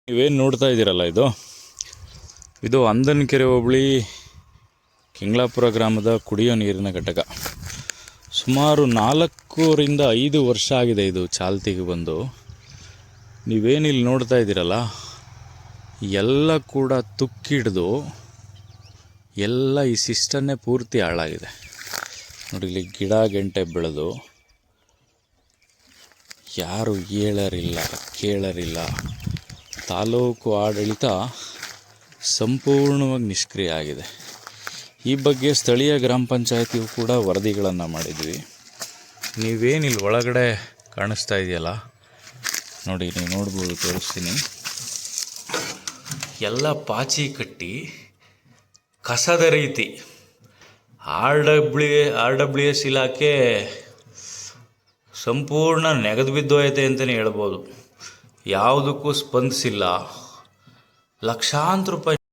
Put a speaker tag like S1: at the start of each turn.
S1: ನೀವೇನು ನೋಡ್ತಾ ಇದ್ದೀರಲ್ಲ, ಇದು ಅಂದನಕೆರೆ ಹೋಬಳಿ ಕೆಂಗ್ಲಾಪುರ ಗ್ರಾಮದ ಕುಡಿಯೋ ನೀರಿನ ಘಟಕ. ಸುಮಾರು 4 ರಿಂದ 5 ವರ್ಷ ಆಗಿದೆ ಇದು ಚಾಲ್ತಿಗೆ ಬಂದು. ನೀವೇನಿಲ್ಲಿ ನೋಡ್ತಾ ಇದ್ದೀರಲ್ಲ, ಎಲ್ಲ ಕೂಡ ತುಕ್ಕಿಡ್ದು ಎಲ್ಲ ಈ ಸಿಸ್ಟನ್ನೇ ಪೂರ್ತಿ ಹಾಳಾಗಿದೆ. ನೋಡಿ, ಇಲ್ಲಿ ಗಿಡ ಗೆಂಟೆ ಬೆಳೆದು ಯಾರು ಹೇಳರಿಲ್ಲ ಕೇಳರಿಲ್ಲ. ತಾಲೂಕು ಆಡಳಿತ ಸಂಪೂರ್ಣವಾಗಿ ನಿಷ್ಕ್ರಿಯ ಆಗಿದೆ. ಈ ಬಗ್ಗೆ ಸ್ಥಳೀಯ ಗ್ರಾಮ ಪಂಚಾಯತಿಯು ಕೂಡ ವರದಿಗಳನ್ನು ಮಾಡಿದ್ವಿ. ನೀವೇನಿಲ್ಲಿ ಒಳಗಡೆ ಕಾಣಿಸ್ತಾ ಇದೆಯಲ್ಲ ನೋಡಿ, ನೀವು ನೋಡ್ಬೋದು, ತೋರಿಸ್ತೀನಿ. ಎಲ್ಲ ಪಾಚಿ ಕಟ್ಟಿ ಕಸದ ರೀತಿ RWS ಇಲಾಖೆ ಸಂಪೂರ್ಣ ನೆಗೆದು ಬಿದ್ದೋಯ್ತೆ ಅಂತಲೇ ಹೇಳ್ಬೋದು. ಯಾವುದಕ್ಕೂ ಸ್ಪಂದಿಸಿಲ್ಲ. ಲಕ್ಷಾಂತರ ರೂಪಾಯಿ